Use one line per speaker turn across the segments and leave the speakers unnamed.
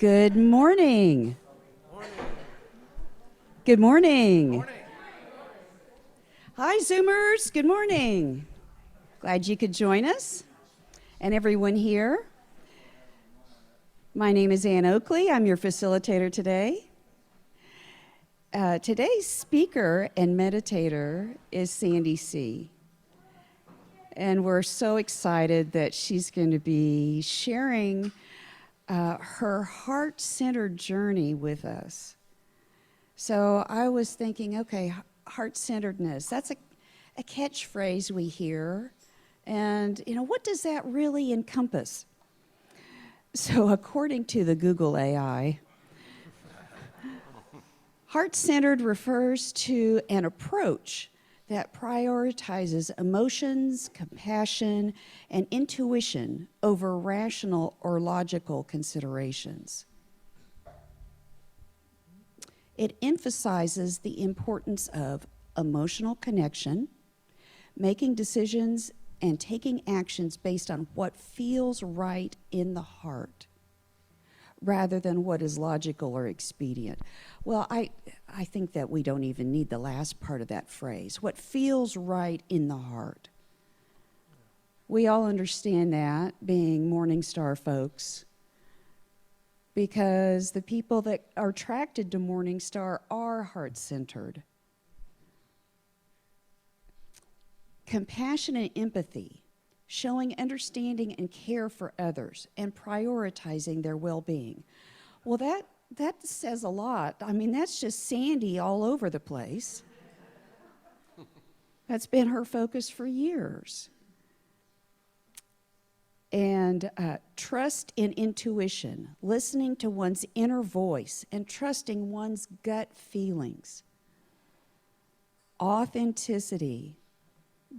Good morning. Good morning. Hi, Zoomers. Good morning. Glad you could join us and everyone here. My name is Ann Oakley. I'm your facilitator today. Today's speaker and meditator is Sandy C. And we're so excited that she's going to be sharing her heart-centered journey with us. So I was thinking, okay, heart-centeredness, that's a catchphrase we hear. And, what does that really encompass? So according to the Google AI, heart-centered refers to an approach that prioritizes emotions, compassion, and intuition over rational or logical considerations. It emphasizes the importance of emotional connection, making decisions and taking actions based on what feels right in the heart, rather than what is logical or expedient. Well, I think that we don't even need the last part of that phrase, what feels right in the heart. We all understand that, being Morning Star folks, because the people that are attracted to Morning Star are heart-centered. Compassion and empathy, showing understanding and care for others, and prioritizing their well-being. Well, that says a lot. I mean, that's just Sandy all over the place. That's been her focus for years. And trust in intuition, listening to one's inner voice and trusting one's gut feelings. Authenticity,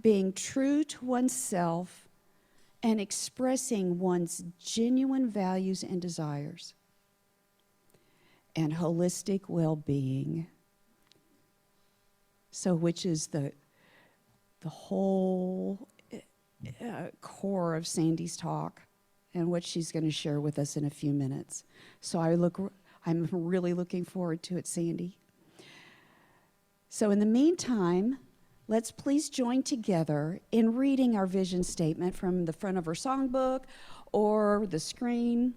being true to oneself and expressing one's genuine values and desires. And holistic well-being, so which is the whole core of Sandy's talk and what she's going to share with us in a few minutes. So I'm really looking forward to it, Sandy. So in the meantime, let's please join together in reading our vision statement from the front of our songbook or the screen.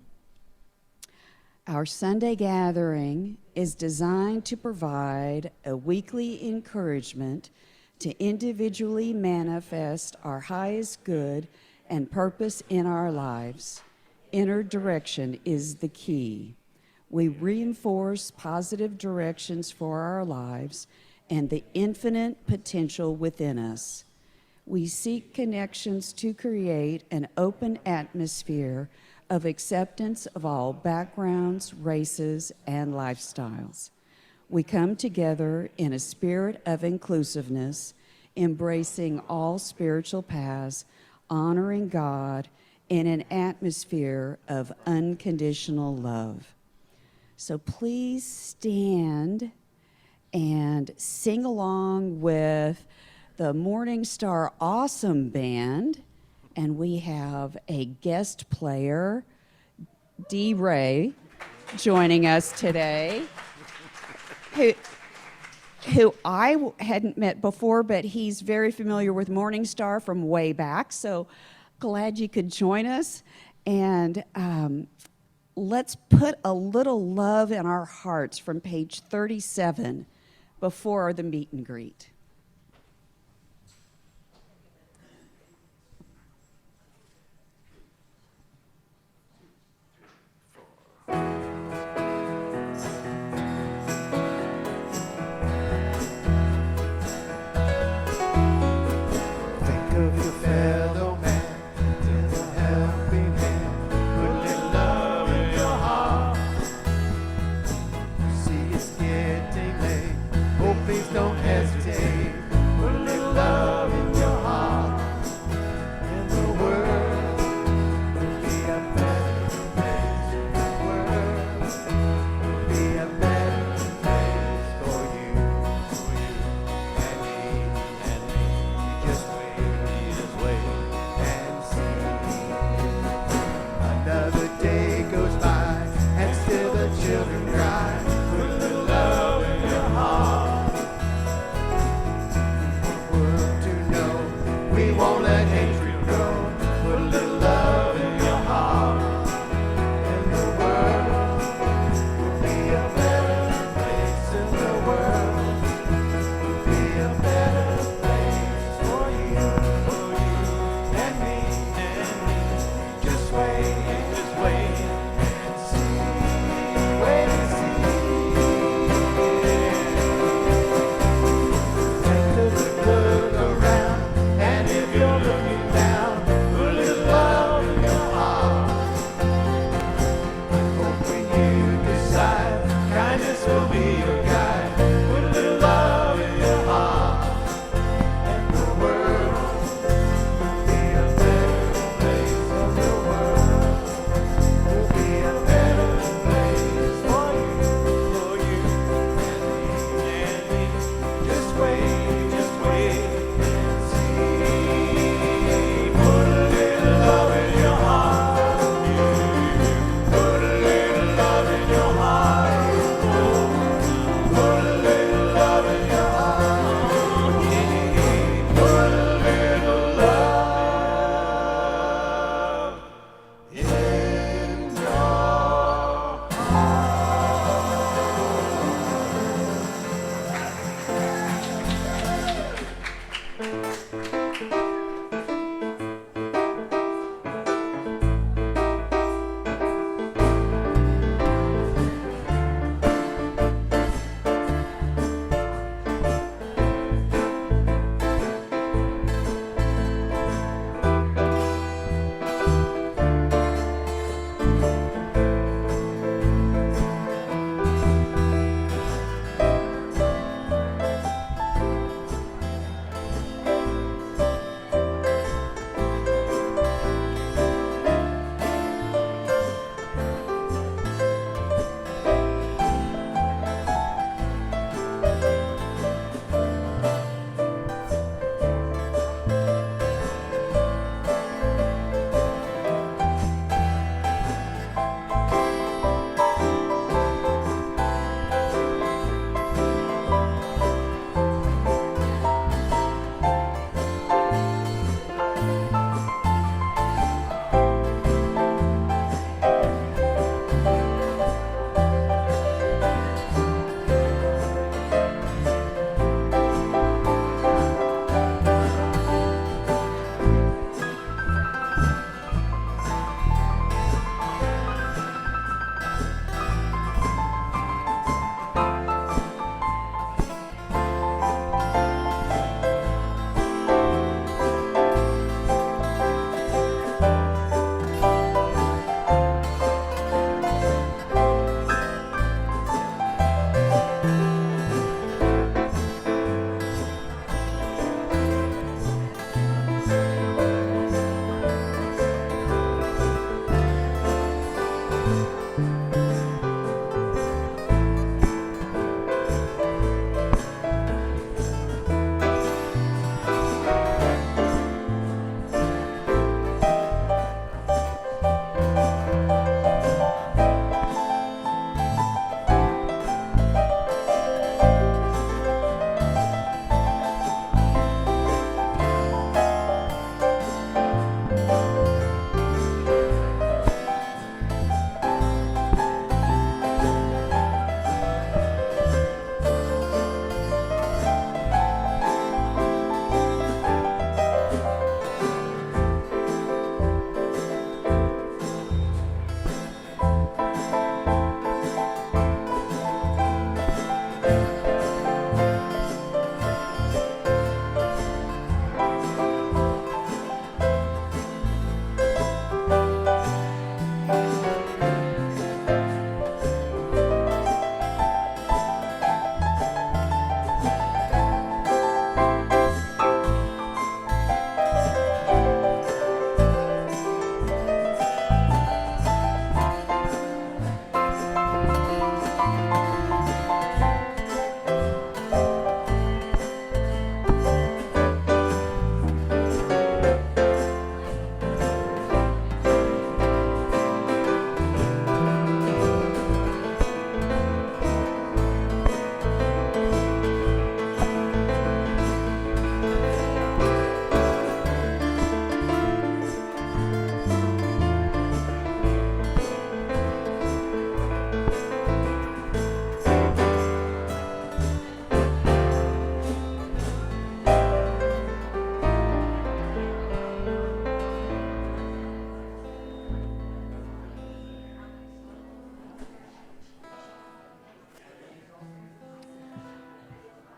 Our Sunday gathering is designed to provide a weekly encouragement to individually manifest our highest good and purpose in our lives. Inner direction is the key. We reinforce positive directions for our lives and the infinite potential within us. We seek connections to create an open atmosphere of acceptance of all backgrounds, races, and lifestyles. We come together in a spirit of inclusiveness, embracing all spiritual paths, honoring God in an atmosphere of unconditional love. So please stand and sing along with the Morning Star Awesome Band. And we have a guest player, D. Ray, joining us today, who I hadn't met before, but he's very familiar with Morning Star from way back. So glad you could join us. And let's put a little love in our hearts from page 37 before the meet and greet.
Please don't hesitate.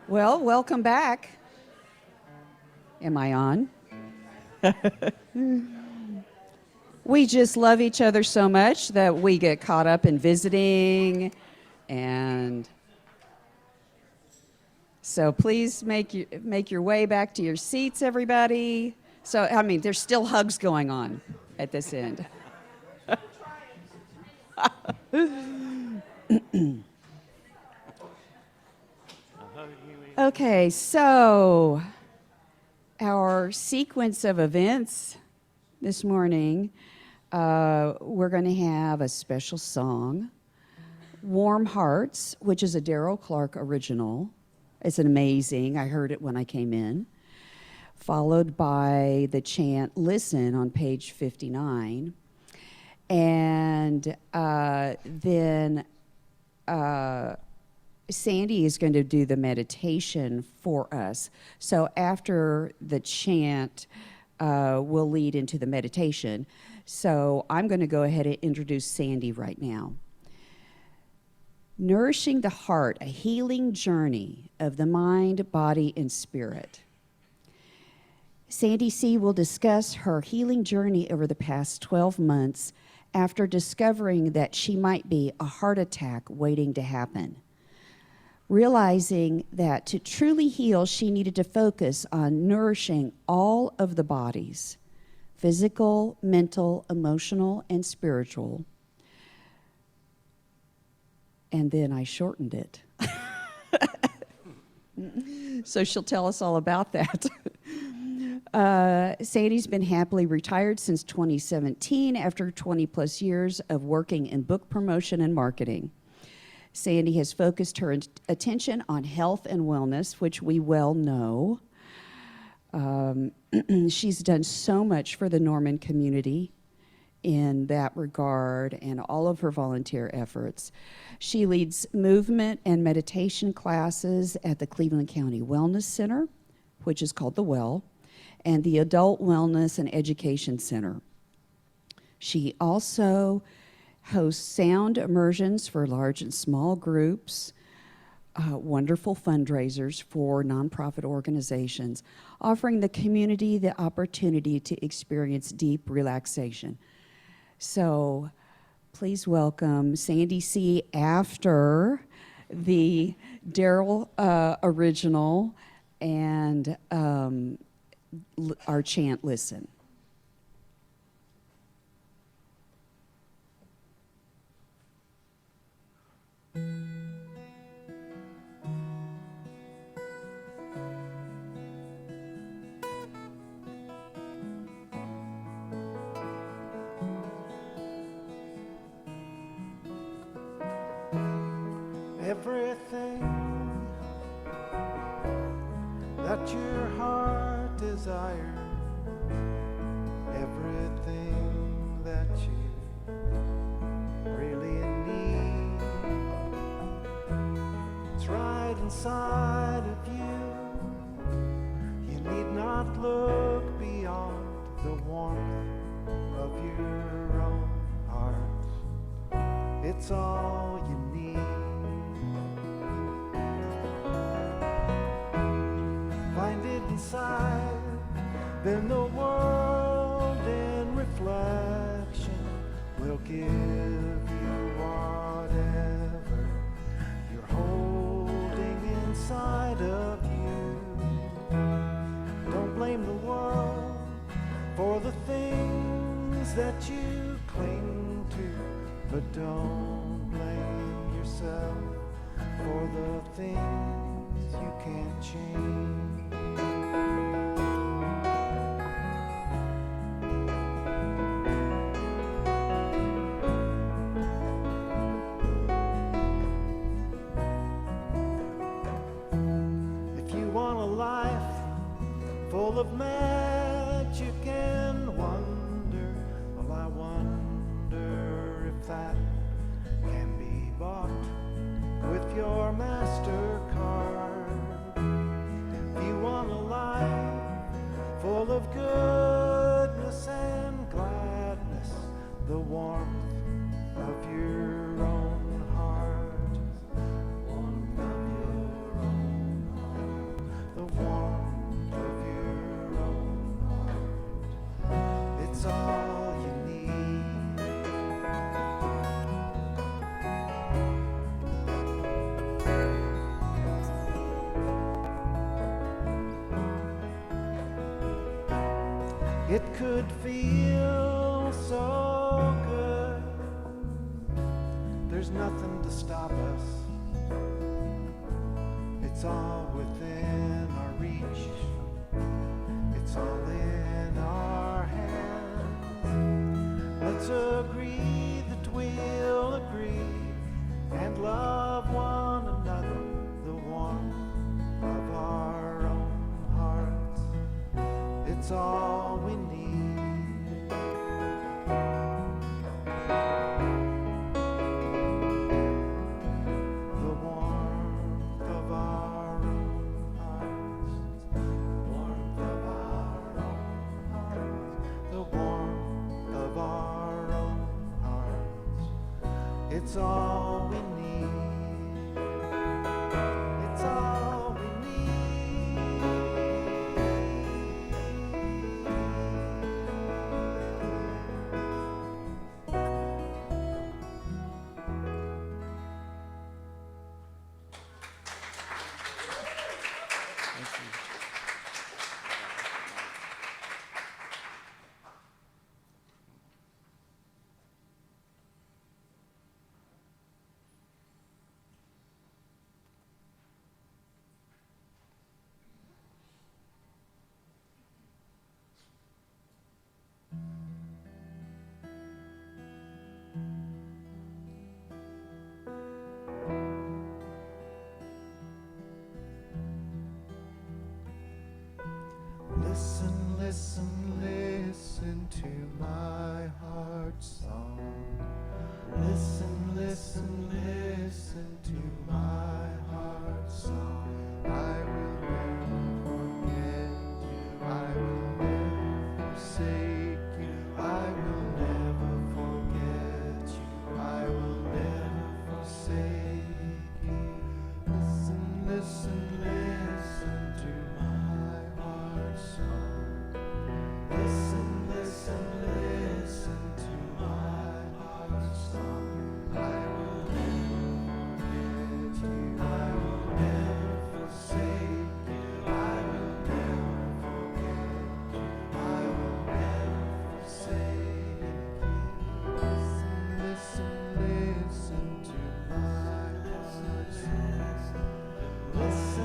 Well, welcome back. Am I on? We just love each other so much that we get caught up in visiting, and so please make your way back to your seats, everybody. So, I mean, there's still hugs going on at this end. Okay, so our sequence of events this morning, we're going to have a special song, Warm Hearts, which is a Darrell Clark original. It's amazing. I heard it when I came in. Followed by the chant, Listen, on page 59. And then Sandy is going to do the meditation for us. So after the chant, we'll lead into the meditation. So I'm going to go ahead and introduce Sandy right now. Nourishing the heart, a healing journey of the mind, body, and spirit. Sandy C. will discuss her healing journey over the past 12 months after discovering that she might be a heart attack waiting to happen. Realizing that to truly heal, she needed to focus on nourishing all of the bodies, physical, mental, emotional, and spiritual. And then I shortened it. So she'll tell us all about that. Sandy's been happily retired since 2017 after 20 plus years of working in book promotion and marketing. Sandy has focused her attention on health and wellness, which we well know. She's done so much for the Norman community in that regard and all of her volunteer efforts. She leads movement and meditation classes at the Cleveland County Wellness Center, which is called The Well, and the Adult Wellness and Education Center. She also hosts sound immersions for large and small groups, wonderful fundraisers for nonprofit organizations, offering the community the opportunity to experience deep relaxation. So please welcome Sandy C. after the Darrell original and our chant, Listen.
Everything that your heart desires, everything that you really need, it's right inside of you. You need not look beyond the warmth of your own heart. It's all you need. Find it inside, then the world in reflection will give you whatever you're holding inside of you. Don't blame the world for the things that you cling to, but don't blame yourself for the things you can't change. Full of magic and wonder, well, I wonder if that can be bought with your MasterCard. If you want a life full of goodness and gladness, the warmth of your own heart, warmth of your own heart. It could feel so good. There's nothing to stop us. It's all within our reach. It's all in our hands. Let's agree that we'll agree and love one another, the warmth of our own hearts. It's all we need. The warmth of our own hearts. Warmth of our own hearts. The warmth of our own hearts. It's all we need. It's all we need. Listen, listen, listen to my heart's song. Listen, listen, listen to my heart's song. I will never forget you. I will never forsake you. I will never forget you. I will never forsake you. Listen, listen, listen to my heart's song. Listen, listen, listen to my heart's song. I will never forget you. I will never forsake you. I will never forget you. I will never forsake you. Listen, listen, listen to my heart's song. Listen.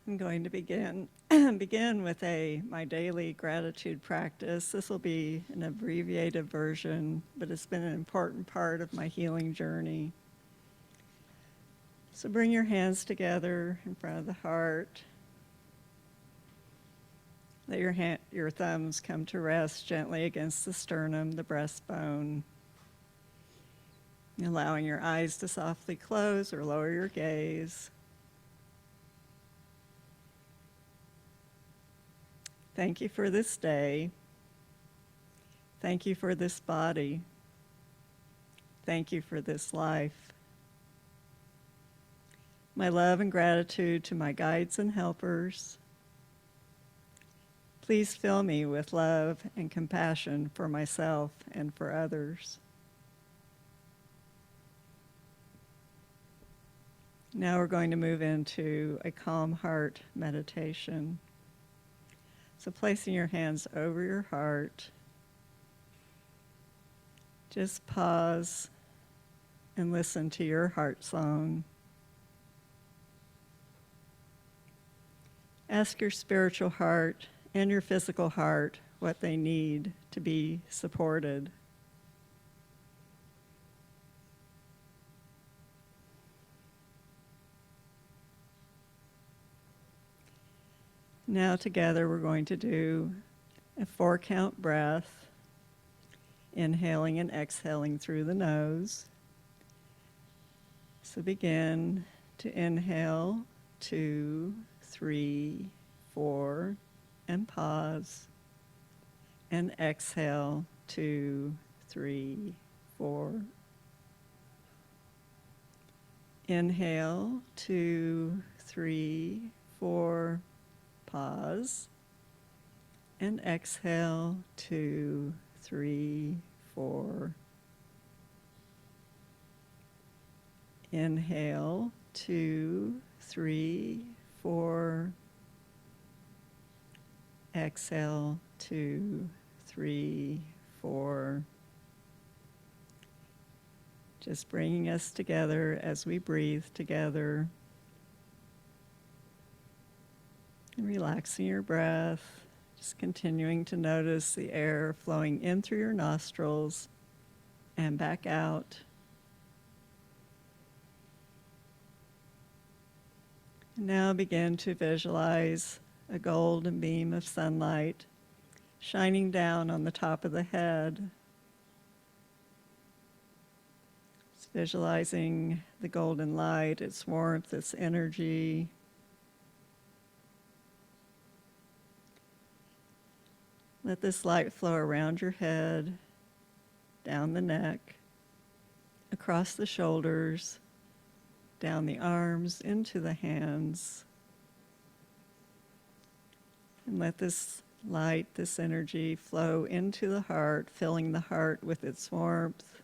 I'm going to begin with my daily gratitude practice. This will be an abbreviated version, but it's been an important part of my healing journey. So bring your hands together in front of the heart. Let your thumbs come to rest gently against the sternum, the breastbone. Allowing your eyes to softly close or lower your gaze. Thank you for this day. Thank you for this body. Thank you for this life. My love and gratitude to my guides and helpers. Please fill me with love and compassion for myself and for others. Now we're going to move into a calm heart meditation. So placing your hands over your heart, just pause and listen to your heart song. Ask your spiritual heart and your physical heart what they need to be supported. Now together we're going to do a 4-count breath, inhaling and exhaling through the nose. So begin to inhale 2, 3, 4, and pause. And exhale 2, 3, 4. Inhale 2, 3, 4. Pause, and exhale 2, 3, 4. Inhale 2, 3, 4. Exhale 2, 3, 4. Just bringing us together as we breathe together. Relaxing your breath, just continuing to notice the air flowing in through your nostrils and back out. And now begin to visualize a golden beam of sunlight shining down on the top of the head. Just visualizing the golden light, its warmth, its energy. Let this light flow around your head, down the neck, across the shoulders, down the arms, into the hands. And let this light, this energy flow into the heart, filling the heart with its warmth,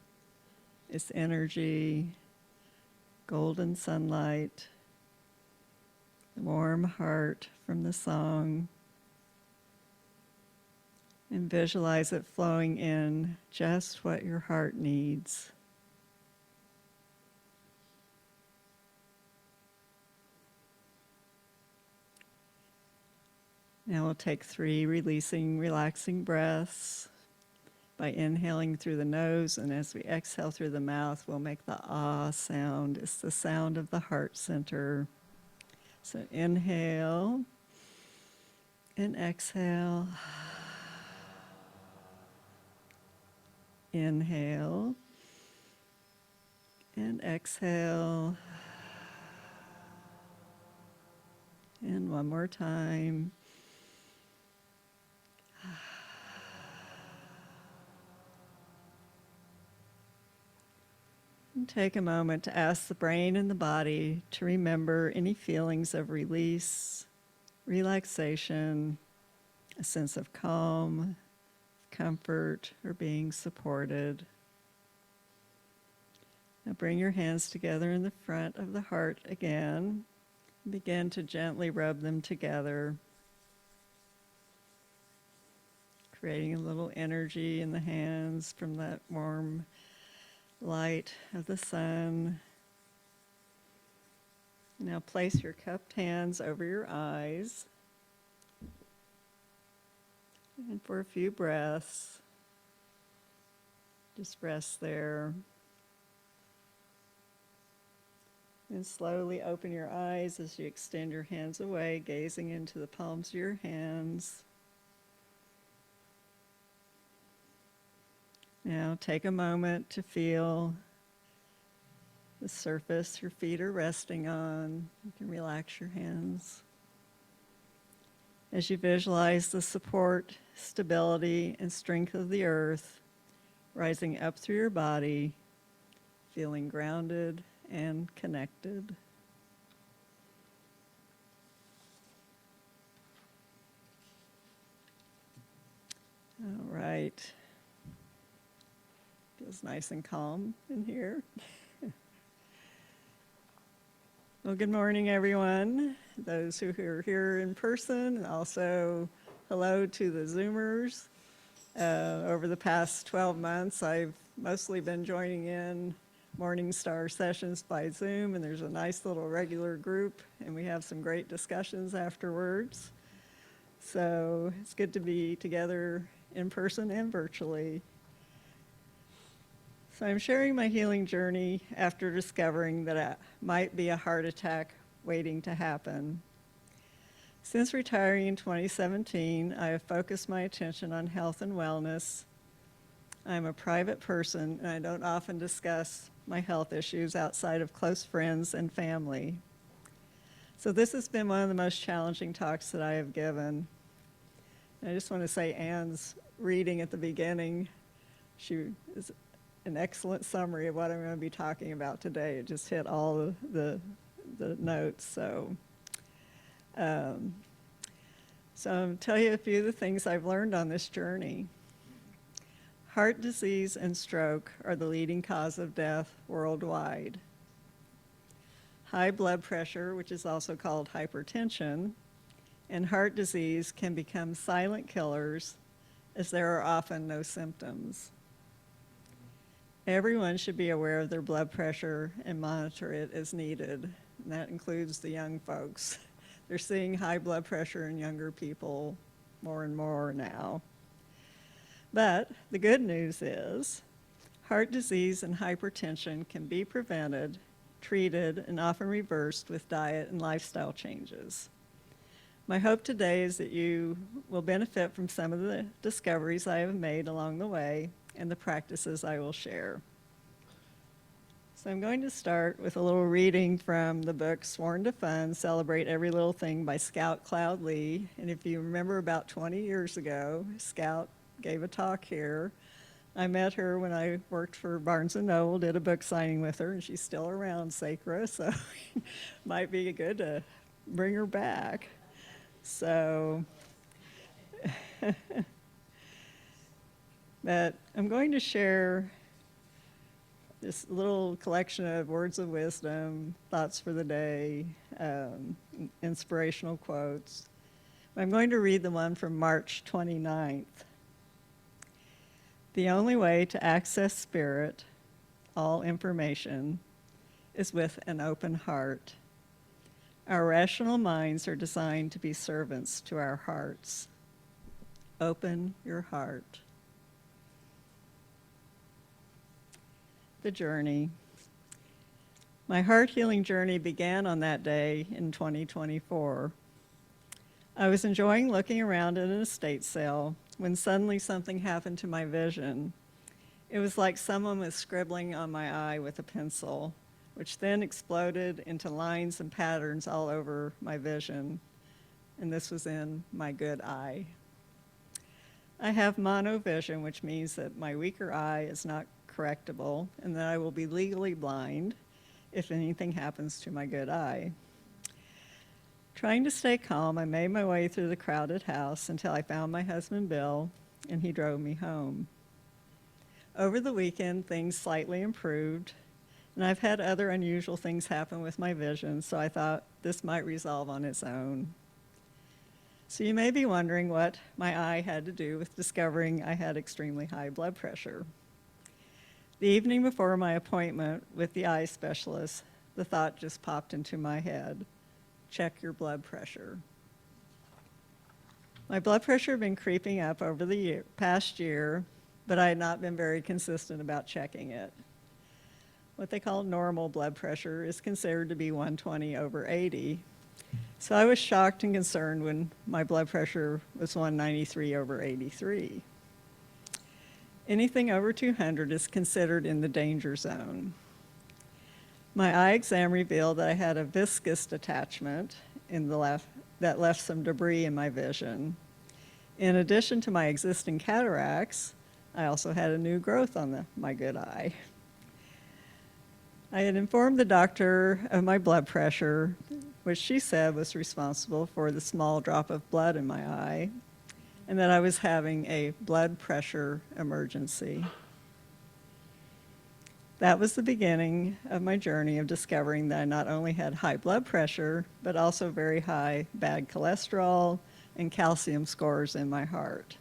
its energy, golden sunlight, the warm heart from the song. And visualize it flowing in just what your heart needs. Now we'll take 3 relaxing breaths by inhaling through the nose, and as we exhale through the mouth, we'll make the ah sound. It's the sound of the heart center. So inhale and exhale. Inhale and exhale. And one more time. And take a moment to ask the brain and the body to remember any feelings of release, relaxation, a sense of calm, comfort, or being supported. Now bring your hands together in the front of the heart again. Begin to gently rub them together, creating a little energy in the hands from that warm light of the sun. And Now place your cupped hands over your eyes. And for a few breaths, just rest there. And slowly open your eyes as you extend your hands away, gazing into the palms of your hands. Now take a moment to feel the surface your feet are resting on. You can relax your hands. As you visualize the support, stability, and strength of the earth rising up through your body, feeling grounded and connected. All right. Feels nice and calm in here. Well, good morning, everyone. Those who are here in person, and also hello to the Zoomers. Over the past 12 months, I've mostly been joining in Morning Star sessions by Zoom, and there's a nice little regular group, and we have some great discussions afterwards. So it's good to be together in person and virtually. So I'm sharing my healing journey after discovering that it might be a heart attack waiting to happen. Since retiring in 2017, I have focused my attention on health and wellness. I'm a private person, and I don't often discuss my health issues outside of close friends and family. So this has been one of the most challenging talks that I have given. And I just want to say Anne's reading at the beginning, she is an excellent summary of what I'm going to be talking about today. It just hit all the notes. So I'll tell you a few of the things I've learned on this journey. Heart disease and stroke are the leading cause of death worldwide. High blood pressure, which is also called hypertension, and heart disease can become silent killers as there are often no symptoms. Everyone should be aware of their blood pressure and monitor it as needed, and that includes the young folks. They're seeing high blood pressure in younger people more and more now. But the good news is heart disease and hypertension can be prevented, treated, and often reversed with diet and lifestyle changes. My hope today is that you will benefit from some of the discoveries I have made along the way and the practices I will share. So I'm going to start with a little reading from the book Sworn to Fun, Celebrate Every Little Thing by Scout Cloud Lee. And if you remember about 20 years ago, Scout gave a talk here. I met her when I worked for Barnes & Noble, did a book signing with her, and she's still around, Sacra, so might be good to bring her back. So, but I'm going to share this little collection of words of wisdom, thoughts for the day, inspirational quotes. I'm going to read the one from March 29th. The only way to access spirit, all information, is with an open heart. Our rational minds are designed to be servants to our hearts. Open your heart. The journey. My heart healing journey began on that day in 2024. I was enjoying looking around at an estate sale when suddenly something happened to my vision. It was like someone was scribbling on my eye with a pencil, which then exploded into lines and patterns all over my vision. And this was in my good eye. I have monovision, which means that my weaker eye is not correctable and that I will be legally blind if anything happens to my good eye. Trying to stay calm, I made my way through the crowded house until I found my husband, Bill, and he drove me home. Over the weekend, things slightly improved, and I've had other unusual things happen with my vision, so I thought this might resolve on its own. So you may be wondering what my eye had to do with discovering I had extremely high blood pressure. The evening before my appointment with the eye specialist, the thought just popped into my head: check your blood pressure. My blood pressure had been creeping up over the past year, but I had not been very consistent about checking it. What they call normal blood pressure is considered to be 120/80. So I was shocked and concerned when my blood pressure was 193/83. Anything over 200 is considered in the danger zone. My eye exam revealed that I had a viscous detachment in the left that left some debris in my vision. In addition to my existing cataracts, I also had a new growth on my good eye. I had informed the doctor of my blood pressure, which she said was responsible for the small drop of blood in my eye, and that I was having a blood pressure emergency. That was the beginning of my journey of discovering that I not only had high blood pressure, but also very high bad cholesterol and calcium scores in my heart.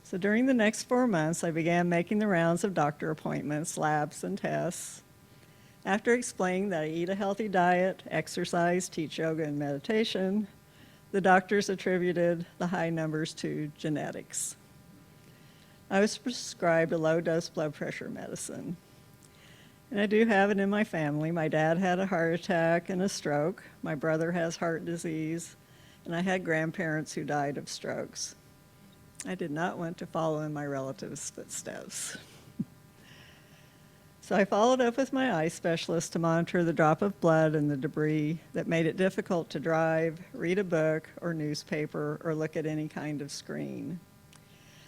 So during the next 4 months, I began making the rounds of doctor appointments, labs, and tests. After explaining that I eat a healthy diet, exercise, teach yoga, and meditation, the doctors attributed the high numbers to genetics. I was prescribed a low-dose blood pressure medicine. And I do have it in my family. My dad had a heart attack and a stroke. My brother has heart disease. And I had grandparents who died of strokes. I did not want to follow in my relatives' footsteps. So I followed up with my eye specialist to monitor the drop of blood and the debris that made it difficult to drive, read a book or newspaper, or look at any kind of screen.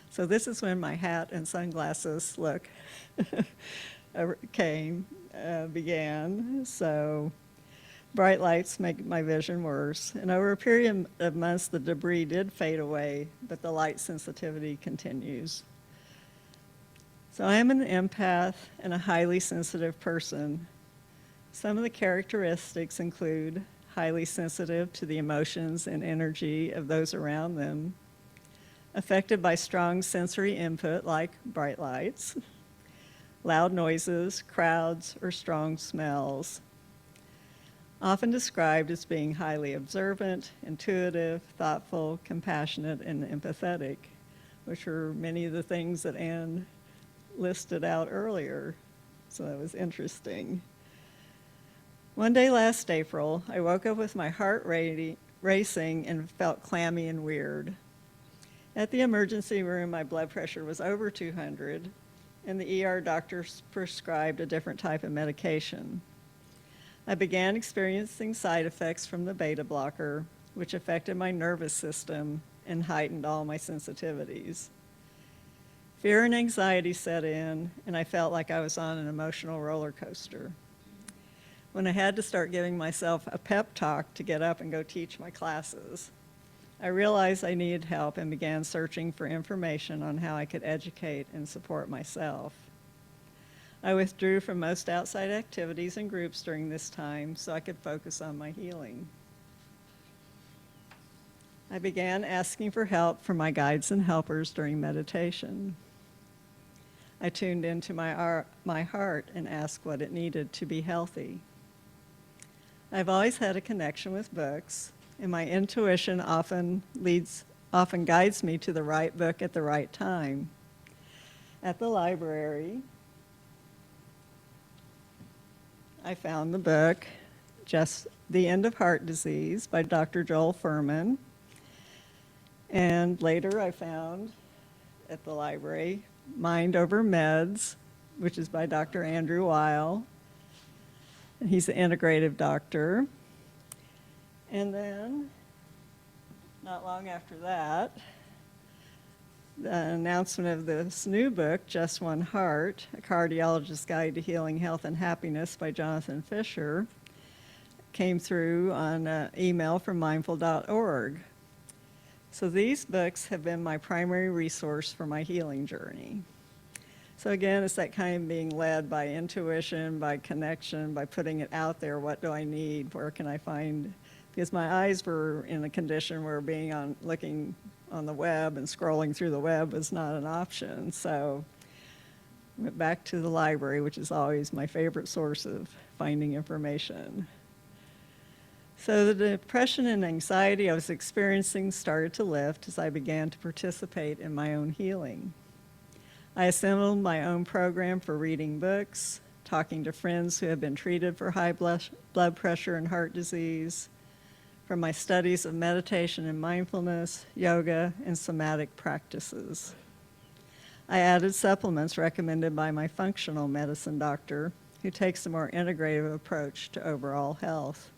So this is when my hat and sunglasses look began. So bright lights make my vision worse. And over a period of months, the debris did fade away, but the light sensitivity continues. So I am an empath and a highly sensitive person. Some of the characteristics include highly sensitive to the emotions and energy of those around them, affected by strong sensory input like bright lights, loud noises, crowds, or strong smells. Often described as being highly observant, intuitive, thoughtful, compassionate, and empathetic, which are many of the things that Anne listed out earlier. So that was interesting. One day last April, I woke up with my heart racing and felt clammy and weird. At the emergency room, my blood pressure was over 200, and the ER doctor prescribed a different type of medication. I began experiencing side effects from the beta blocker, which affected my nervous system and heightened all my sensitivities. Fear and anxiety set in, and I felt like I was on an emotional roller coaster. When I had to start giving myself a pep talk to get up and go teach my classes, I realized I needed help and began searching for information on how I could educate and support myself. I withdrew from most outside activities and groups during this time so I could focus on my healing. I began asking for help from my guides and helpers during meditation. I tuned into my heart and asked what it needed to be healthy. I've always had a connection with books, and my intuition often guides me to the right book at the right time. At the library, I found the book, Just the End of Heart Disease by Dr. Joel Fuhrman. And later I found at the library, Mind Over Meds, which is by Dr. Andrew Weil. And he's an integrative doctor. And then, not long after that, the announcement of this new book, Just One Heart, A Cardiologist's Guide to Healing, Health, and Happiness by Jonathan Fisher, came through on email from mindful.org. So these books have been my primary resource for my healing journey. So again, it's that kind of being led by intuition, by connection, by putting it out there. What do I need? Where can I find? Because my eyes were in a condition where looking on the web and scrolling through the web was not an option. So I went back to the library, which is always my favorite source of finding information. So the depression and anxiety I was experiencing started to lift as I began to participate in my own healing. I assembled my own program for reading books, talking to friends who have been treated for high blood pressure and heart disease, from my studies of meditation and mindfulness, yoga, and somatic practices. I added supplements recommended by my functional medicine doctor, who takes a more integrative approach to overall health.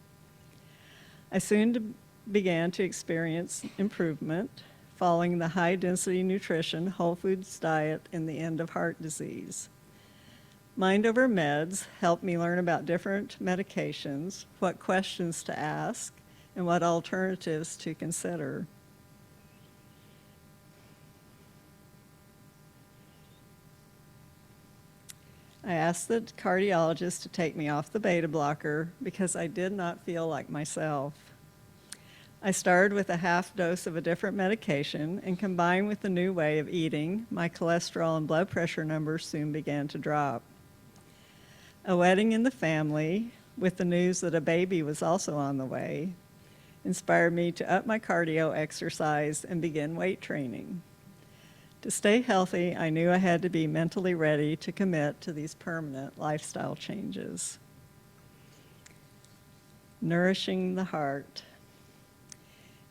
I soon began to experience improvement following the high-density nutrition, whole foods diet, and the end of heart disease. Mind Over Meds helped me learn about different medications, what questions to ask, and what alternatives to consider. I asked the cardiologist to take me off the beta blocker because I did not feel like myself. I started with a half dose of a different medication, and combined with the new way of eating, my cholesterol and blood pressure numbers soon began to drop. A wedding in the family, with the news that a baby was also on the way, inspired me to up my cardio exercise and begin weight training. To stay healthy, I knew I had to be mentally ready to commit to these permanent lifestyle changes. Nourishing the Heart.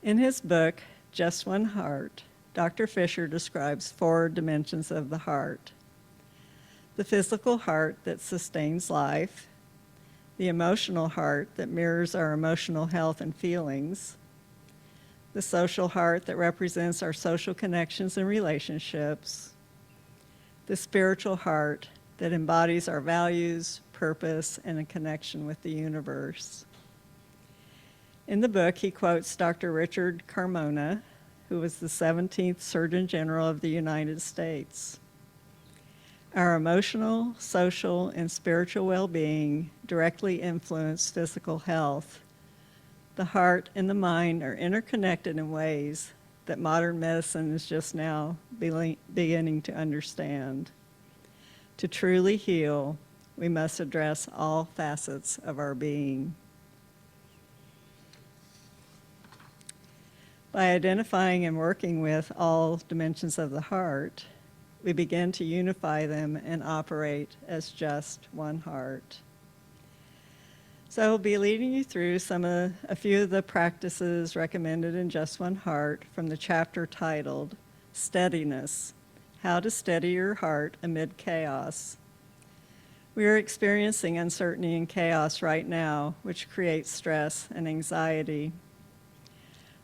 In his book, Just One Heart, Dr. Fisher describes 4 dimensions of the heart: the physical heart that sustains life, the emotional heart that mirrors our emotional health and feelings, the social heart that represents our social connections and relationships, the spiritual heart that embodies our values, purpose, and a connection with the universe. In the book, he quotes Dr. Richard Carmona, who was the 17th Surgeon General of the United States. Our emotional, social, and spiritual well-being directly influence physical health. The heart and the mind are interconnected in ways that modern medicine is just now beginning to understand. To truly heal, we must address all facets of our being. By identifying and working with all dimensions of the heart, we begin to unify them and operate as just one heart. So I will be leading you through a few of the practices recommended in Just One Heart from the chapter titled Steadiness: How to Steady Your Heart Amid Chaos. We are experiencing uncertainty and chaos right now, which creates stress and anxiety.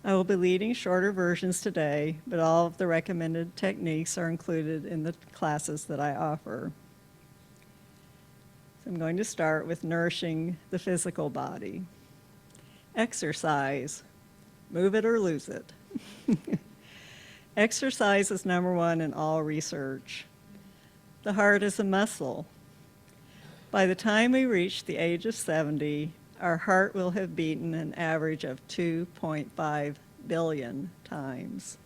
I will be leading shorter versions today, but all of the recommended techniques are included in the classes that I offer. So I'm going to start with nourishing the physical body. Exercise. Move it or lose it. Exercise is number 1 in all research. The heart is a muscle. By the time we reach the age of 70, our heart will have beaten an average of 2.5 billion times.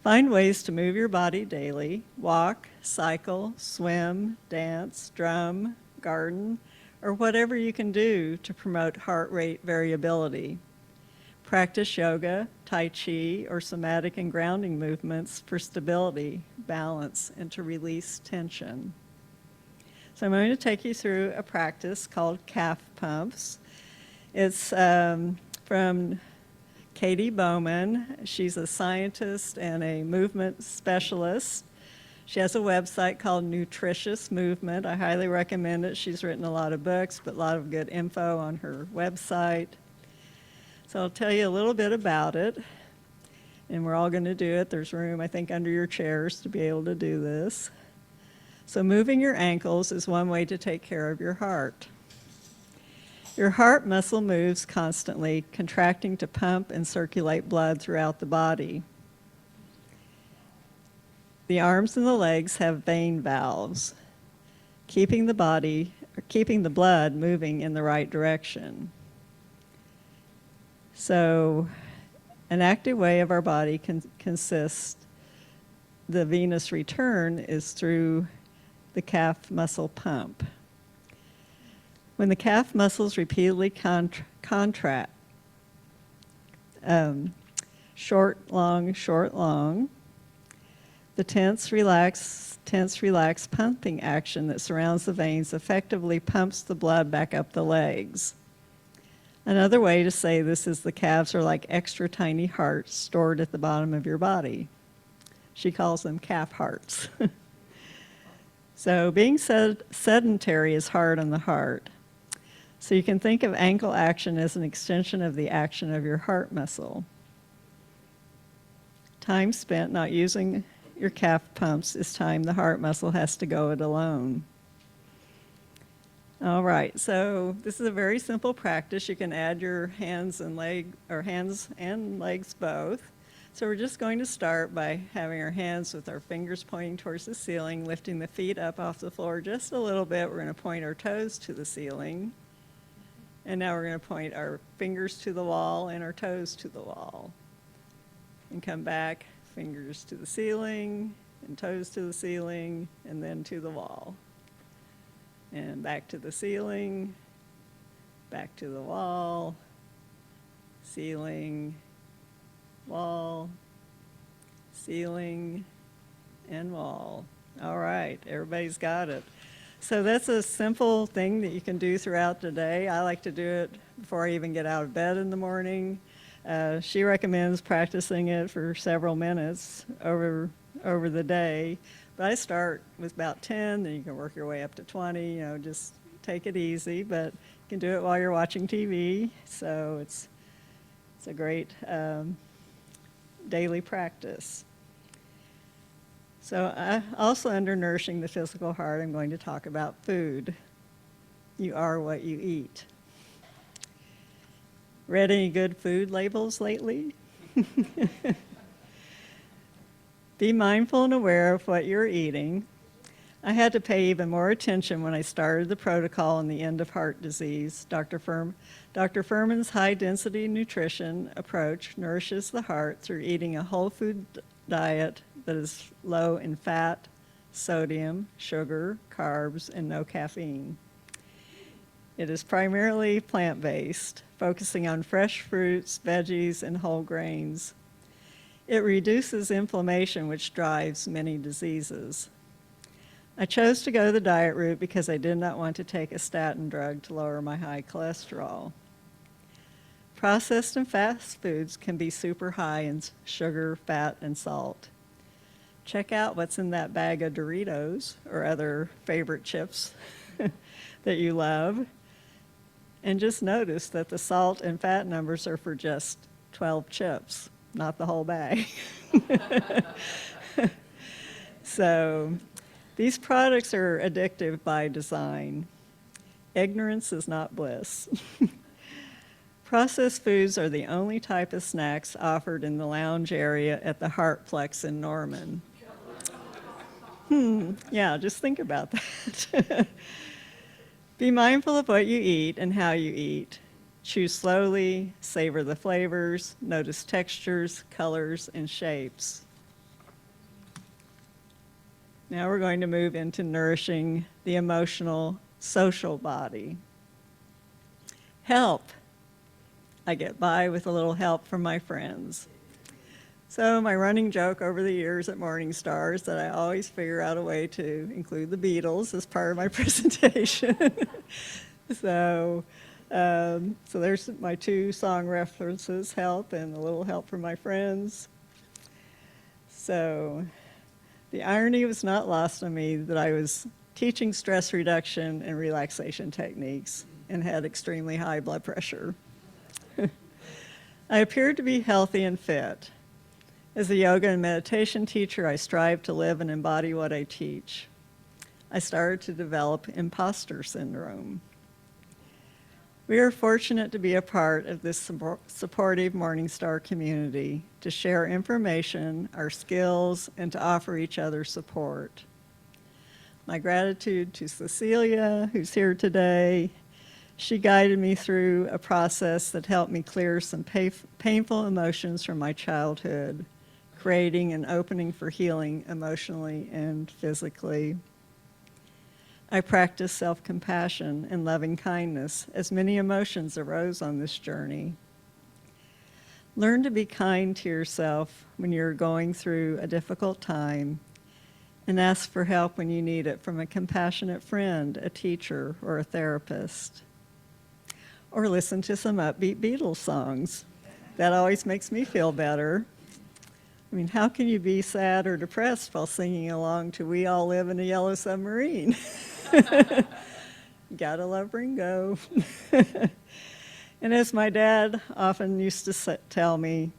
Find ways to move your body daily. Walk, cycle, swim, dance, drum, garden, or whatever you can do to promote heart rate variability. Practice yoga, tai chi, or somatic and grounding movements for stability, balance, and to release tension. So I'm going to take you through a practice called calf pumps. It's from Katie Bowman. She's a scientist and a movement specialist. She has a website called Nutritious Movement. I highly recommend it. She's written a lot of books, but a lot of good info on her website. So I'll tell you a little bit about it, and we're all going to do it. There's room, I think, under your chairs to be able to do this. So moving your ankles is one way to take care of your heart. Your heart muscle moves constantly, contracting to pump and circulate blood throughout the body. The arms and the legs have vein valves, keeping the blood moving in the right direction. So an active way of our body consists, the venous return is through the calf muscle pump. When the calf muscles repeatedly contract, short, long, the tense, relax pumping action that surrounds the veins effectively pumps the blood back up the legs. Another way to say this is the calves are like extra tiny hearts stored at the bottom of your body. She calls them calf hearts. So being sedentary is hard on the heart. So you can think of ankle action as an extension of the action of your heart muscle. Time spent not using your calf pumps is time the heart muscle has to go it alone. All right, so this is a very simple practice. You can add your hands and legs both. So we're just going to start by having our hands with our fingers pointing towards the ceiling, lifting the feet up off the floor just a little bit. We're going to point our toes to the ceiling. And now we're going to point our fingers to the wall and our toes to the wall. And come back, fingers to the ceiling, and toes to the ceiling, and then to the wall. And back to the ceiling, back to the wall, ceiling, wall, ceiling, and wall. All right, everybody's got it. So that's a simple thing that you can do throughout the day. I like to do it before I even get out of bed in the morning. She recommends practicing it for several minutes over the day. But I start with about 10, then you can work your way up to 20, just take it easy. But you can do it while you're watching TV. So it's a great daily practice. So also under Nourishing the Physical Heart, I'm going to talk about food. You are what you eat. Read any good food labels lately? Be mindful and aware of what you're eating. I had to pay even more attention when I started the protocol on the end of heart disease. Dr. Furman's high-density nutrition approach nourishes the heart through eating a whole food diet that is low in fat, sodium, sugar, carbs, and no caffeine. It is primarily plant-based, focusing on fresh fruits, veggies, and whole grains. It reduces inflammation, which drives many diseases. I chose to go the diet route because I did not want to take a statin drug to lower my high cholesterol. Processed and fast foods can be super high in sugar, fat, and salt. Check out what's in that bag of Doritos or other favorite chips that you love. And just notice that the salt and fat numbers are for just 12 chips, not the whole bag. So these products are addictive by design. Ignorance is not bliss. Processed foods are the only type of snacks offered in the lounge area at the Heartplex in Norman. Yeah, just think about that. Be mindful of what you eat and how you eat. Chew slowly, savor the flavors, notice textures, colors, and shapes. Now we're going to move into nourishing the emotional, social body. Help. I get by with a little help from my friends. So my running joke over the years at Morningstar is that I always figure out a way to include the Beatles as part of my presentation. So there's my two song references, help and a little help from my friends. So the irony was not lost on me that I was teaching stress reduction and relaxation techniques and had extremely high blood pressure. I appeared to be healthy and fit. As a yoga and meditation teacher, I strive to live and embody what I teach. I started to develop imposter syndrome. We are fortunate to be a part of this supportive Morningstar community, to share information, our skills, and to offer each other support. My gratitude to Cecilia, who's here today. She guided me through a process that helped me clear some painful emotions from my childhood, creating an opening for healing emotionally and physically. I practiced self-compassion and loving kindness as many emotions arose on this journey. Learn to be kind to yourself when you're going through a difficult time, and ask for help when you need it from a compassionate friend, a teacher, or a therapist. Or listen to some upbeat Beatles songs. That always makes me feel better. I mean, how can you be sad or depressed while singing along to We All Live in a Yellow Submarine? Gotta love Ringo. And as my dad often used to tell me,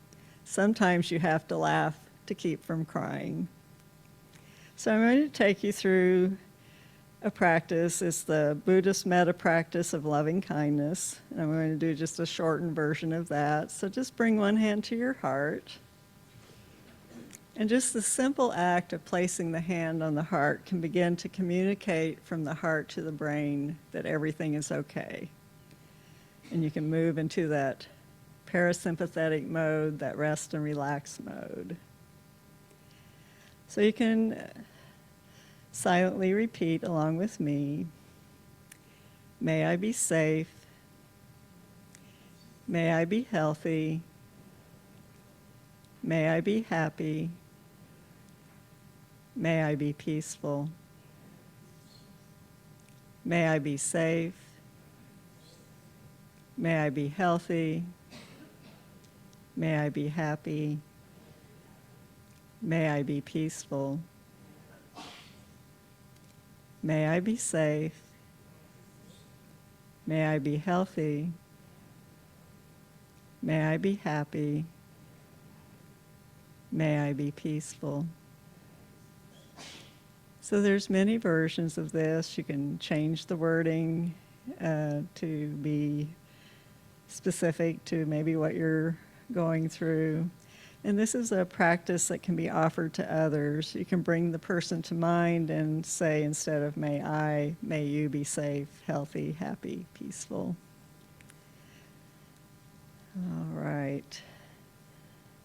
sometimes you have to laugh to keep from crying. So I'm going to take you through a practice. It's the Buddhist metta practice of loving kindness. And I'm going to do just a shortened version of that. So just bring one hand to your heart. And just the simple act of placing the hand on the heart can begin to communicate from the heart to the brain that everything is okay. And you can move into that parasympathetic mode, that rest and relax mode. So you can silently repeat along with me. May I be safe. May I be healthy. May I be happy. May I be peaceful. May I be safe. May I be healthy. May I be happy. May I be peaceful. May I be safe. May I be healthy. May I be happy. May I be peaceful. So there's many versions of this. You can change the wording to be specific to maybe what you're going through. And this is a practice that can be offered to others. You can bring the person to mind and say, instead of may you be safe, healthy, happy, peaceful. All right.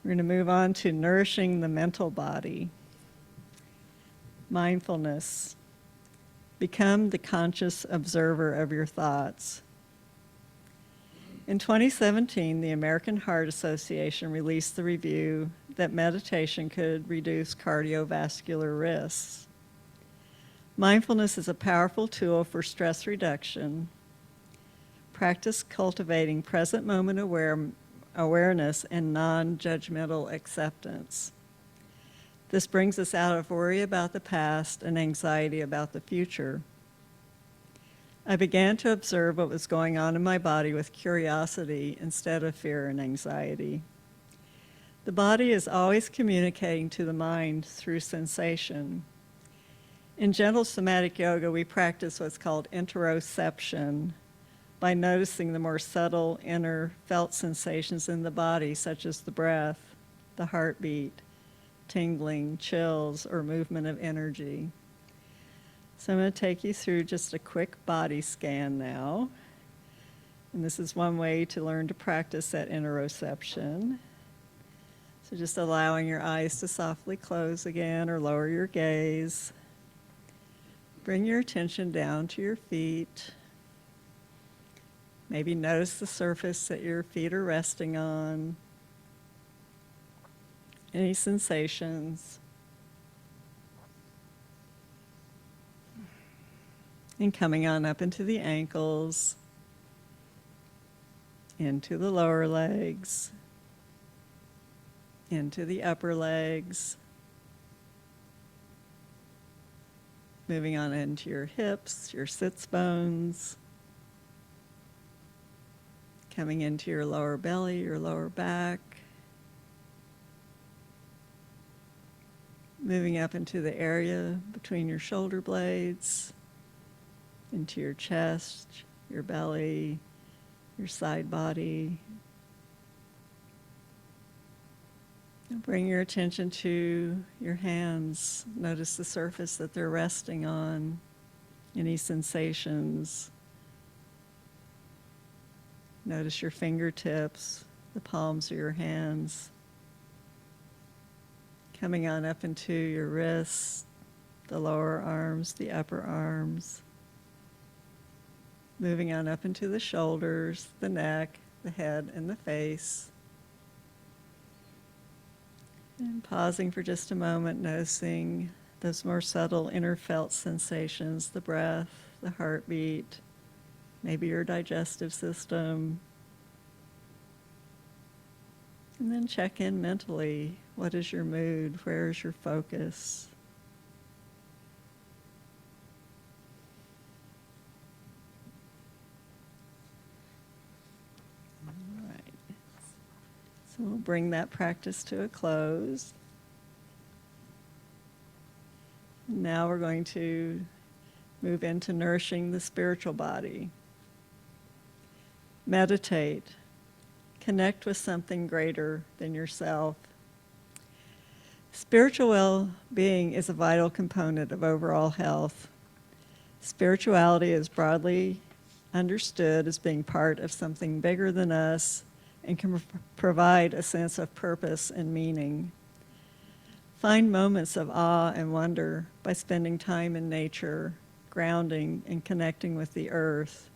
We're going to move on to nourishing the mental body. Mindfulness. Become the conscious observer of your thoughts. In 2017, the American Heart Association released the review that meditation could reduce cardiovascular risks. Mindfulness is a powerful tool for stress reduction. Practice cultivating present moment awareness and non-judgmental acceptance. This brings us out of worry about the past and anxiety about the future. I began to observe what was going on in my body with curiosity instead of fear and anxiety. The body is always communicating to the mind through sensation. In gentle somatic yoga, we practice what's called interoception by noticing the more subtle inner felt sensations in the body, such as the breath, the heartbeat, tingling, chills, or movement of energy. So I'm going to take you through just a quick body scan now. And this is one way to learn to practice that interoception. So just allowing your eyes to softly close again or lower your gaze. Bring your attention down to your feet. Maybe notice the surface that your feet are resting on. Any sensations? And coming on up into the ankles, into the lower legs, into the upper legs, moving on into your hips, your sits bones, coming into your lower belly, your lower back, moving up into the area between your shoulder blades, into your chest, your belly, your side body. And bring your attention to your hands. Notice the surface that they're resting on. Any sensations. Notice your fingertips, the palms of your hands. Coming on up into your wrists, the lower arms, the upper arms. moving on up into the shoulders, the neck, the head, and the face. And pausing for just a moment, noticing those more subtle inner felt sensations, the breath, the heartbeat, maybe your digestive system. And then check in mentally. What is your mood? Where is your focus? All right. So we'll bring that practice to a close. Now we're going to move into nourishing the spiritual body. Meditate. Connect with something greater than yourself. Spiritual well-being is a vital component of overall health. Spirituality is broadly understood as being part of something bigger than us and can provide a sense of purpose and meaning. Find moments of awe and wonder by spending time in nature, grounding, and connecting with the earth.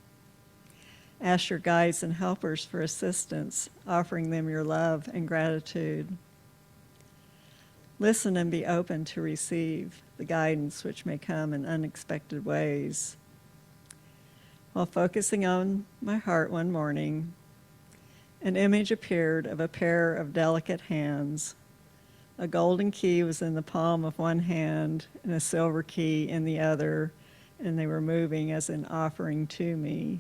Ask your guides and helpers for assistance, offering them your love and gratitude. Listen and be open to receive the guidance which may come in unexpected ways. While focusing on my heart one morning, an image appeared of a pair of delicate hands. A golden key was in the palm of one hand and a silver key in the other, and they were moving as an offering to me.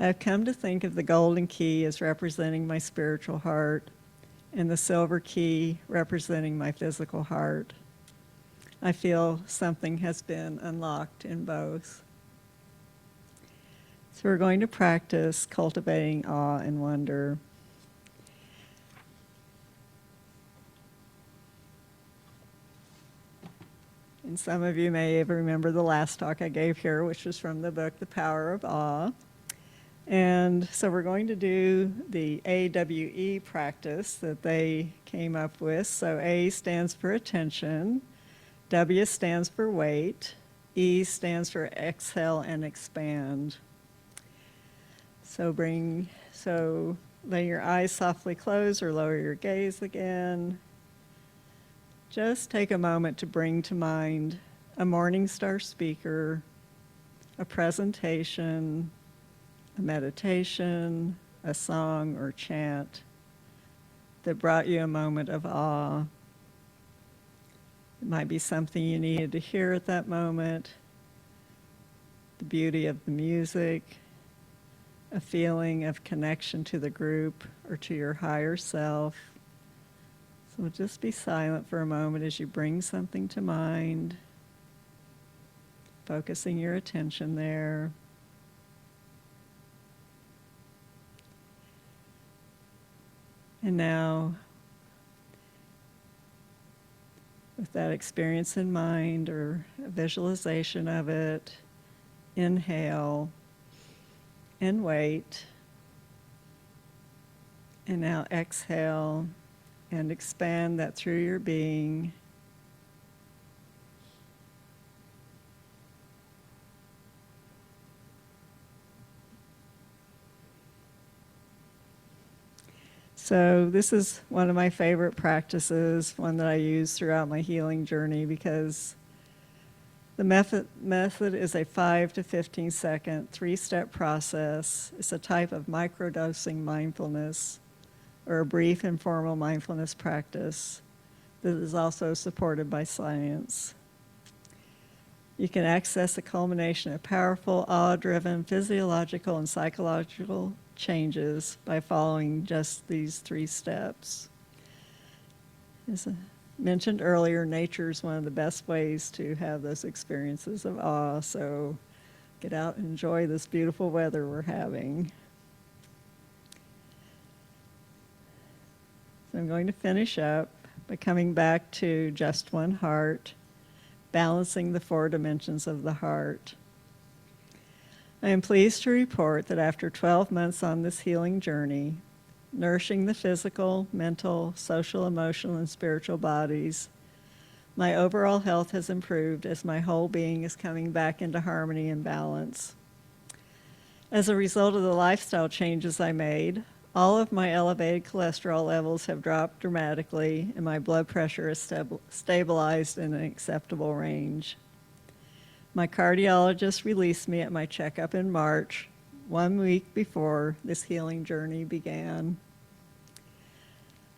I've come to think of the golden key as representing my spiritual heart and the silver key representing my physical heart. I feel something has been unlocked in both. So we're going to practice cultivating awe and wonder. And some of you may remember the last talk I gave here, which was from the book, The Power of Awe. And so we're going to do the AWE practice that they came up with. So A stands for attention, W stands for wait, E stands for exhale and expand. So let your eyes softly close or lower your gaze again. Just take a moment to bring to mind a Morning Star speaker, a presentation, a meditation, a song or chant that brought you a moment of awe. It might be something you needed to hear at that moment, the beauty of the music, a feeling of connection to the group or to your higher self. So just be silent for a moment as you bring something to mind, focusing your attention there. And now, with that experience in mind or a visualization of it, inhale and wait. And now exhale and expand that through your being. So this is one of my favorite practices, one that I use throughout my healing journey, because the method is a 5 to 15 second, 3-step process. It's a type of microdosing mindfulness, or a brief informal mindfulness practice that is also supported by science. You can access a culmination of powerful, awe-driven physiological and psychological changes by following just these 3 steps. As I mentioned earlier, nature is one of the best ways to have those experiences of awe, so get out and enjoy this beautiful weather we're having. So I'm going to finish up by coming back to just one heart, balancing the 4 dimensions of the heart. I am pleased to report that after 12 months on this healing journey, nourishing the physical, mental, social, emotional, and spiritual bodies, my overall health has improved as my whole being is coming back into harmony and balance. As a result of the lifestyle changes I made, all of my elevated cholesterol levels have dropped dramatically, and my blood pressure is stabilized in an acceptable range. My cardiologist released me at my checkup in March, 1 week before this healing journey began.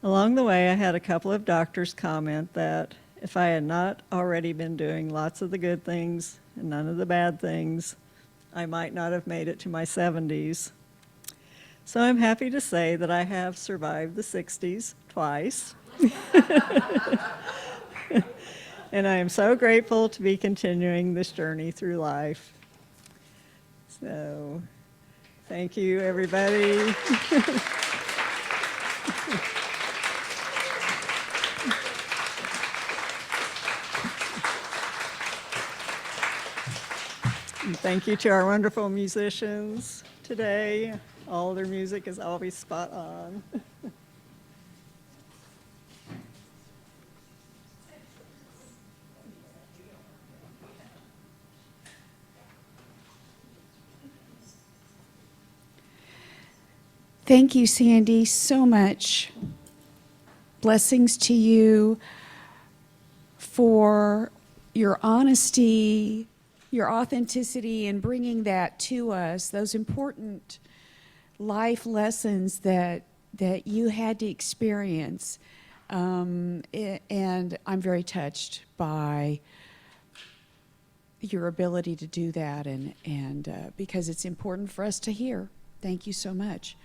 Along the way, I had a couple of doctors comment that if I had not already been doing lots of the good things and none of the bad things, I might not have made it to my 70s. So I'm happy to say that I have survived the 60s twice. And I am so grateful to be continuing this journey through life. So, thank you, everybody. And thank you to our wonderful musicians today. All their music is always spot on.
Thank you, Sandy, so much. Blessings to you for your honesty, your authenticity in bringing that to us, those important life lessons that you had to experience. And I'm very touched by your ability to do that, and because it's important for us to hear. Thank you so much.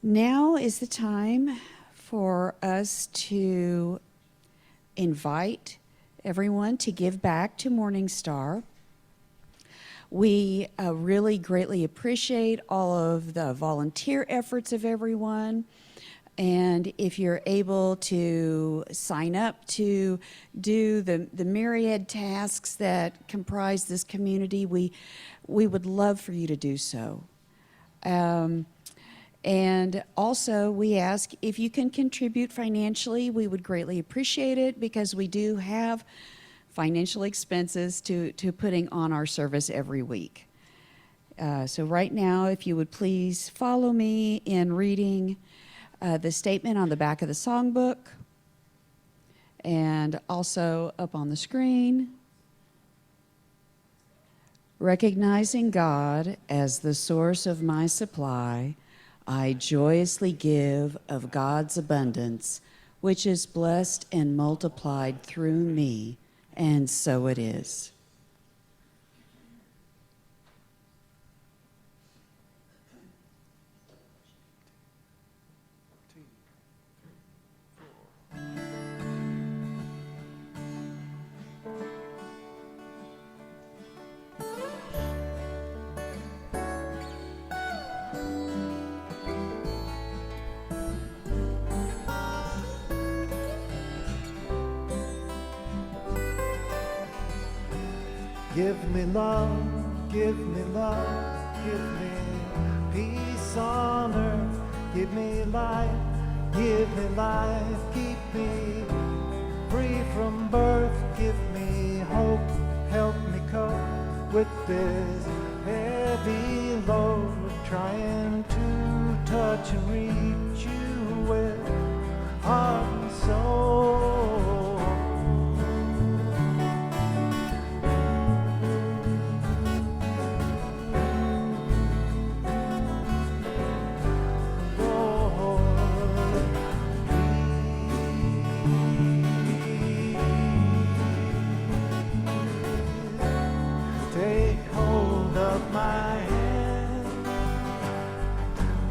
Now is the time for us to invite everyone to give back to Morning Star. We really greatly appreciate all of the volunteer efforts of everyone. And if you're able to sign up to do the myriad tasks that comprise this community, we would love for you to do so. And also, we ask if you can contribute financially, we would greatly appreciate it, because we do have financial expenses to putting on our service every week. So right now, if you would please follow me in reading the statement on the back of the songbook, and also up on the screen. Recognizing God as the source of my supply, I joyously give of God's abundance, which is blessed and multiplied through me, and so it is.
Give me love, give me love, give me peace on earth. Give me life, keep me free from birth. Give me hope, help me cope with this heavy load. Trying to touch and reach you with heart and soul.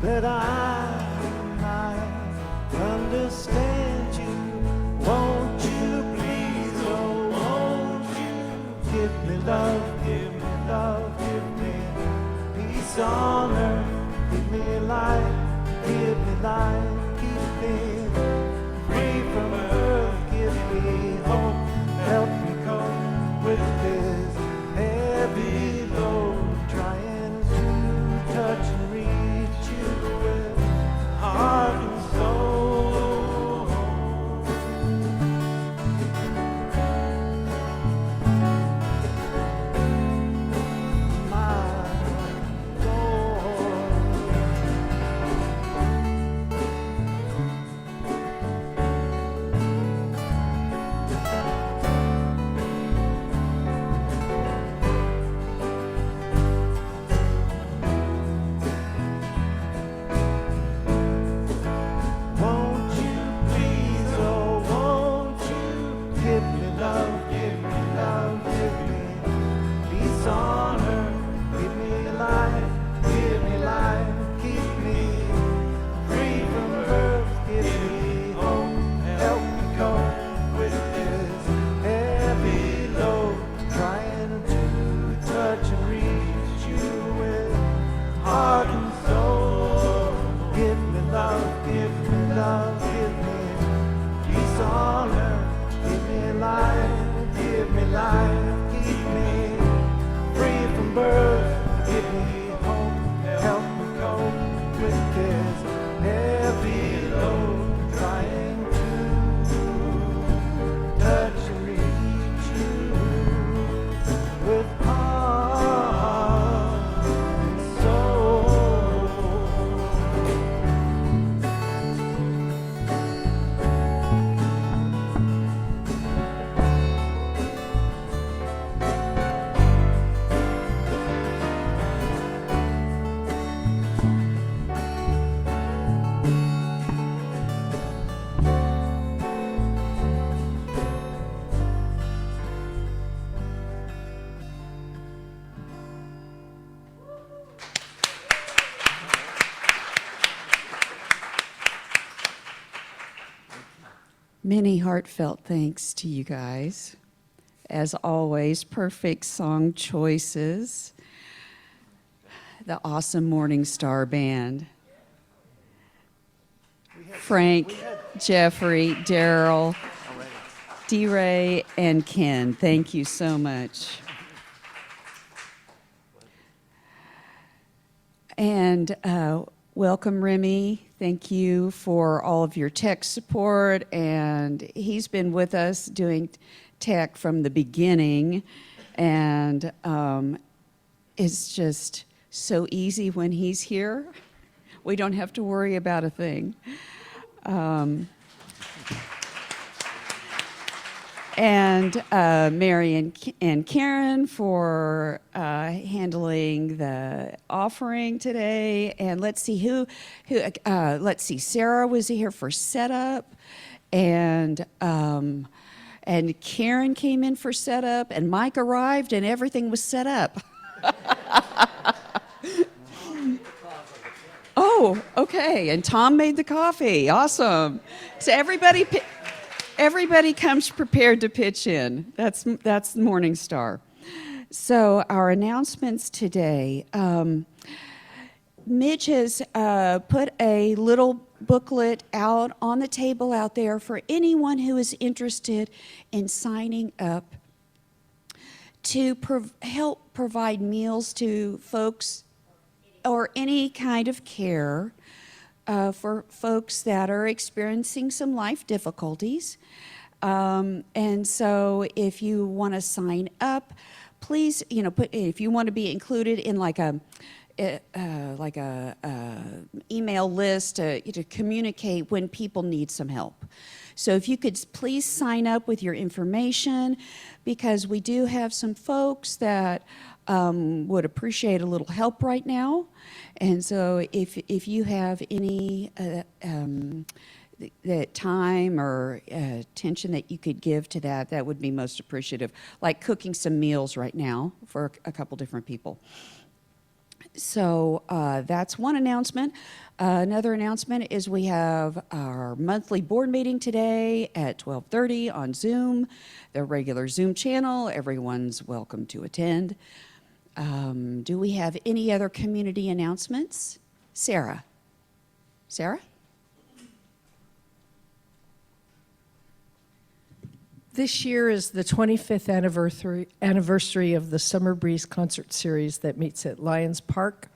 That I might understand you. Won't you please, oh won't you give me love, give me love, give me peace on earth. Give me life, keep me free from earth. Give me hope, help me cope with this heavy load. Trying to touch and reach you with heart and soul. peace on earth. Give me life, keep me free from birth. Give me hope, help me cope with this heavy load. Trying to touch and reach you with heart and soul. Give me love, give me love, give me peace on earth. Give me life, keep me free from birth. Give me hope, help me cope with this heavy load. Trying to touch and reach you with heart and soul.
Many heartfelt thanks to you guys. As always, perfect song choices. The awesome Morning Star Band. Frank, Jeffrey, Daryl, D-Ray, and Ken, thank you so much. And welcome, Remy. Thank you for all of your tech support. And he's been with us doing tech from the beginning. And it's just so easy when he's here. We don't have to worry about a thing. And Mary and Karen for handling the offering today. And let's see let's see, Sarah was here for setup, and Karen came in for setup, and Mike arrived, and everything was set up. Oh, okay. And Tom made the coffee. Awesome. So everybody comes prepared to pitch in. That's Morning Star. So our announcements today. Midge has put a little booklet out on the table out there for anyone who is interested in signing up to help provide meals to folks or any kind of care for folks that are experiencing some life difficulties. And so if you want to sign up, please, if you want to be included in like a email list to communicate when people need some help. So if you could please sign up with your information, because we do have some folks that would appreciate a little help right now. And so if you have any that time or attention that you could give to that would be most appreciative. Like cooking some meals right now for a couple different people. So that's one announcement. Another announcement is we have our monthly board meeting today at 12:30 on Zoom, the regular Zoom channel. Everyone's welcome to attend. Do we have any other community announcements? Sarah?
This year is the 25th anniversary of the Summer Breeze concert series that meets at Lions Park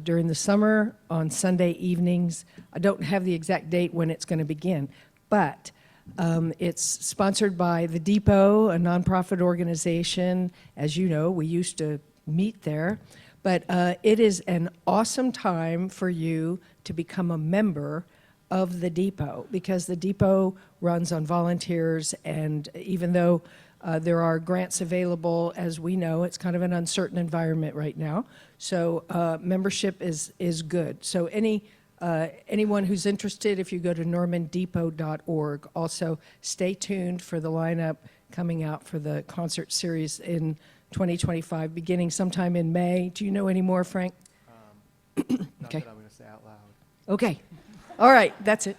during the summer on Sunday evenings. I don't have the exact date when it's going to begin, but it's sponsored by The Depot, a nonprofit organization. As you know, we used to meet there, but it is an awesome time for you to become a member of the Depot, because the Depot runs on volunteers, and even though there are grants available, as we know, it's kind of an uncertain environment right now. So membership is good. So anyone who's interested, if you go to normandepot.org, also stay tuned for the lineup coming out for the concert series in 2025, beginning sometime in May. Do you know any more, Frank?
Not
Okay.
that I'm going to say out loud.
Okay. All right, that's it.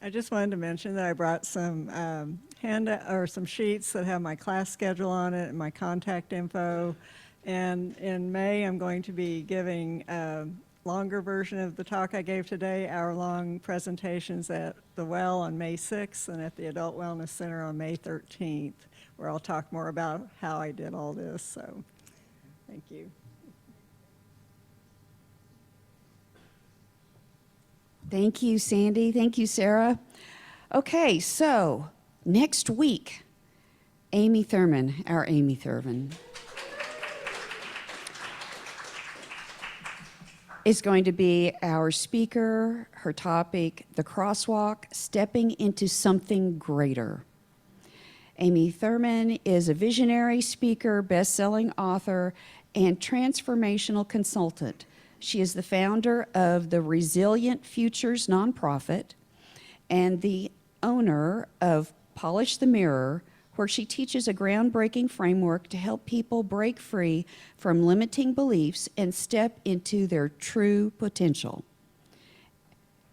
I just wanted to mention that I brought some some sheets that have my class schedule on it and my contact info. And in May, I'm going to be giving a longer version of the talk I gave today, hour-long presentations at the Well on May 6th and at the Adult Wellness Center on May 13th, where I'll talk more about how I did all this. So, thank you.
Thank you, Sandy. Thank you, Sarah. Okay, so next week, Amy Thurman, our Amy Thurman, is going to be our speaker. Her topic, the crosswalk, stepping into something greater. Amy Thurman is a visionary speaker, best-selling author, and transformational consultant. She is the founder of the Resilient Futures nonprofit and the owner of Polish the Mirror, where she teaches a groundbreaking framework to help people break free from limiting beliefs and step into their true potential.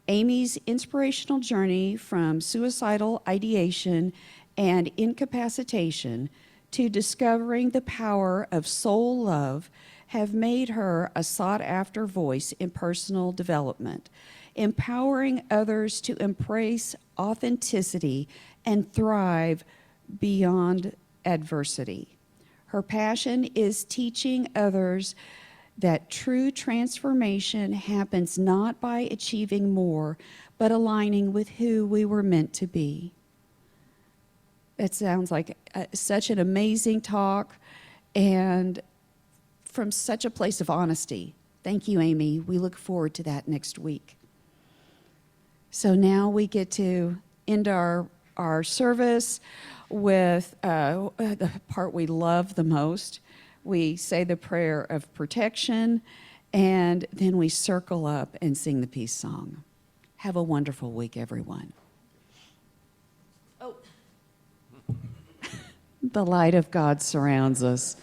Amy's inspirational journey from suicidal ideation and incapacitation to discovering the power of soul love have made her a sought-after voice in personal development, empowering others to embrace authenticity and thrive beyond adversity. Her passion is teaching others that true transformation happens not by achieving more, but aligning with who we were meant to be. That sounds like such an amazing talk, and from such a place of honesty. Thank you, Amy. We look forward to that next week. So now we get to end our service with the part we love the most. We say the prayer of protection, and then we circle up and sing the peace song. Have a wonderful week, everyone. The light of God surrounds us.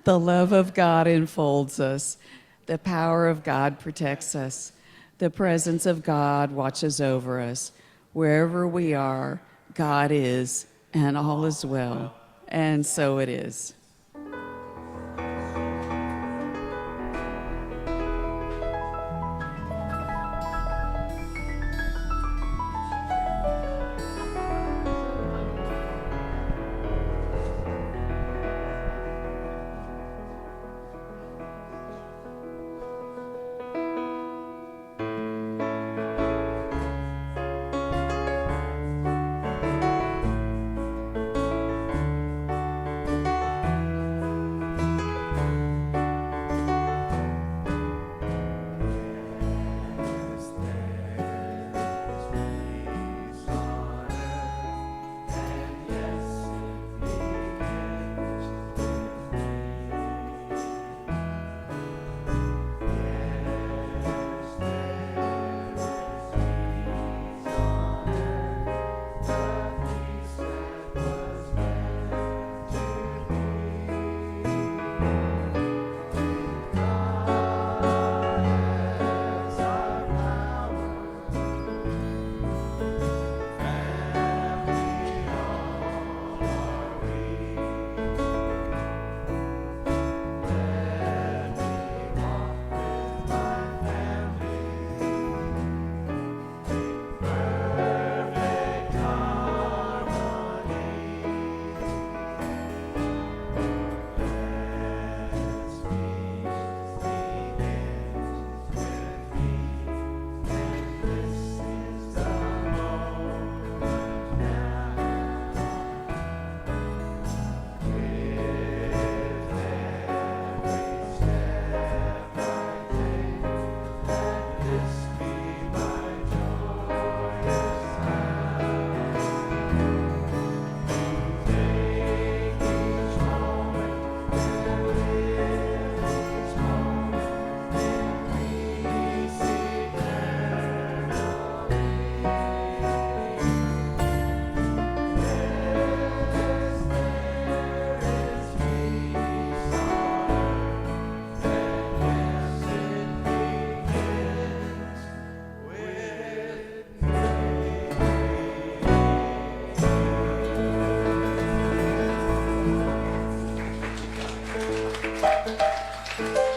The love of God enfolds us. The power of God protects us. The presence of God watches over us. Wherever we are, God is, and all is well. And so it is.
Bye.